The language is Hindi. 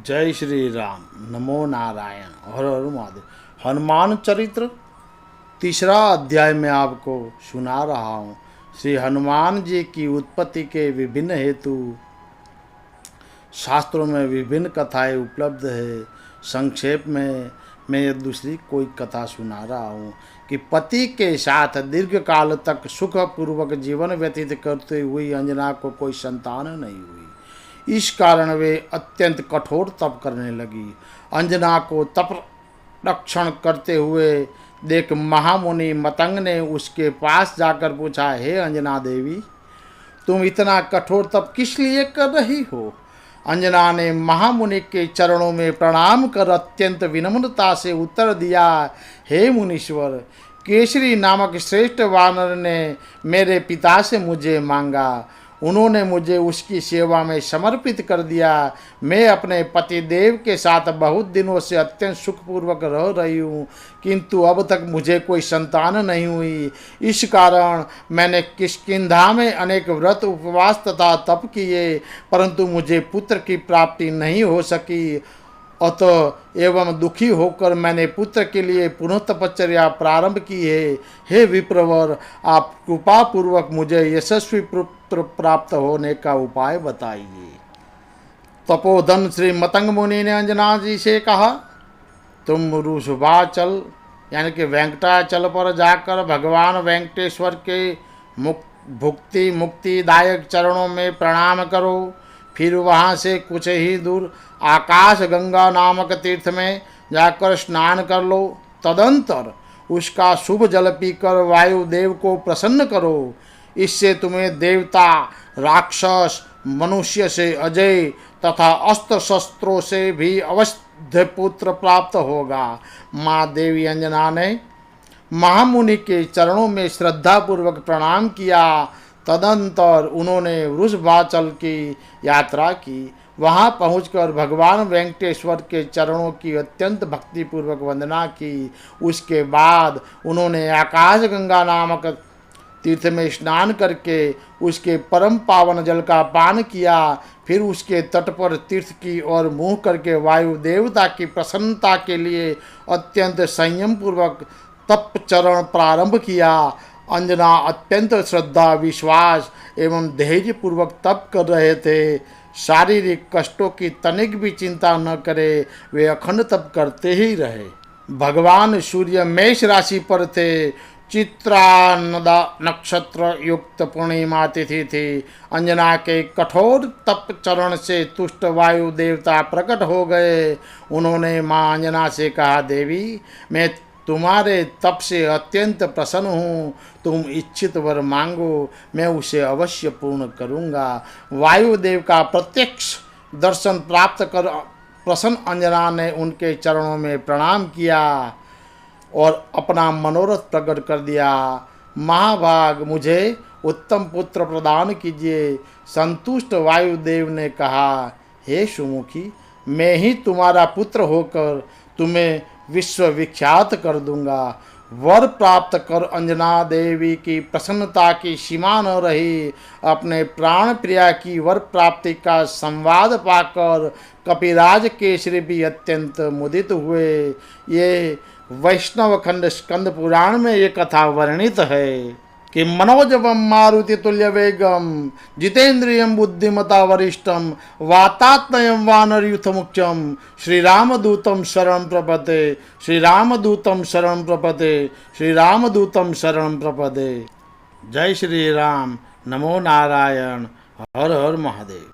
जय श्री राम। नमो नारायण। हर हर महादेव। हनुमान चरित्र तीसरा अध्याय में आपको सुना रहा हूँ। श्री हनुमान जी की उत्पत्ति के विभिन्न हेतु शास्त्रों में विभिन्न कथाएं उपलब्ध है। संक्षेप में मैं दूसरी कोई कथा सुना रहा हूँ कि पति के साथ दीर्घ काल तक सुखपूर्वक जीवन व्यतीत करते हुए अंजना को कोई संतान नहीं हुई। इस कारण वे अत्यंत कठोर तप करने लगी। अंजना को तप रक्षण करते हुए देख महामुनि मतंग ने उसके पास जाकर पूछा, हे अंजना देवी, तुम इतना कठोर तप किस लिए कर रही हो? अंजना ने महामुनि के चरणों में प्रणाम कर अत्यंत विनम्रता से उत्तर दिया, हे मुनीश्वर, केसरी नामक श्रेष्ठ वानर ने मेरे पिता से मुझे मांगा। उन्होंने मुझे उसकी सेवा में समर्पित कर दिया। मैं अपने पति देव के साथ बहुत दिनों से अत्यंत सुखपूर्वक रह रही हूँ, किंतु अब तक मुझे कोई संतान नहीं हुई। इस कारण मैंने किष्किंधा में अनेक व्रत उपवास तथा तप किए, परंतु मुझे पुत्र की प्राप्ति नहीं हो सकी। अतः एवं दुखी होकर मैंने पुत्र के लिए पुनः तपश्चर्या प्रारंभ की है। हे विप्रवर, आप कृपा पूर्वक मुझे यशस्वी पुत्र प्राप्त होने का उपाय बताइए। तपोधन श्री मतंग मुनि ने अंजना जी से कहा, तुम वृषभाचल यानी कि वेंकटाचल पर जाकर भगवान वेंकटेश्वर के भुक्ति मुक्तिदायक चरणों में प्रणाम करो। फिर वहाँ से कुछ ही दूर आकाश गंगा नामक तीर्थ में जाकर स्नान कर लो। तदंतर उसका शुभ जल पीकर वायुदेव को प्रसन्न करो। इससे तुम्हें देवता, राक्षस, मनुष्य से अजय तथा अस्त्र शस्त्रों से भी अवश्य पुत्र प्राप्त होगा। माँ देवी अंजना ने महामुनि के चरणों में श्रद्धापूर्वक प्रणाम किया। तदंतर उन्होंने वृषभाचल की यात्रा की। वहां पहुंचकर भगवान वेंकटेश्वर के चरणों की अत्यंत भक्तिपूर्वक वंदना की। उसके बाद उन्होंने आकाश गंगा नामक तीर्थ में स्नान करके उसके परम पावन जल का पान किया। फिर उसके तट पर तीर्थ की ओर मुँह करके वायु देवता की प्रसन्नता के लिए अत्यंत संयम पूर्वक तपचरण प्रारंभ किया। अंजना अत्यंत श्रद्धा, विश्वास एवं धैर्य पूर्वक तप कर रहे थे। शारीरिक कष्टों की तनिक भी चिंता न करे, वे अखंड तप करते ही रहे। भगवान सूर्य मेष राशि पर थे। चित्रानदा नक्षत्र युक्त पूर्णिमा तिथि थी। अंजना के कठोर तप चरण से तुष्ट वायु देवता प्रकट हो गए। उन्होंने माँ अंजना से कहा, देवी, मैं तुम्हारे तप से अत्यंत प्रसन्न हूँ। तुम इच्छित वर मांगो, मैं उसे अवश्य पूर्ण करूँगा। वायुदेव का प्रत्यक्ष दर्शन प्राप्त कर प्रसन्न अंजना ने उनके चरणों में प्रणाम किया और अपना मनोरथ प्रकट कर दिया। महाभाग, मुझे उत्तम पुत्र प्रदान कीजिए। संतुष्ट वायुदेव ने कहा, हे सुमुखी, मैं ही तुम्हारा पुत्र होकर तुम्हें विश्व विख्यात कर दूंगा। वर प्राप्त कर अंजना देवी की प्रसन्नता की सीमा न रही। अपने प्राण प्रिया की वर प्राप्ति का संवाद पाकर कपिराज केसरी भी अत्यंत मुदित हुए। ये वैष्णव खंड स्कंद पुराण में ये कथा वर्णित है कि मनोजवम मारुति तुल्य वेगम जितेन्द्रियम बुद्धिमता वरिष्ठम वातात्मयम वानरयूथ मुख्यम श्री रामदूतम शरण प्रपदे श्री रामदूतम शरण प्रपदे श्री रामदूतम शरण प्रपदे। जय श्री राम। नमो नारायण। हर हर महादेव।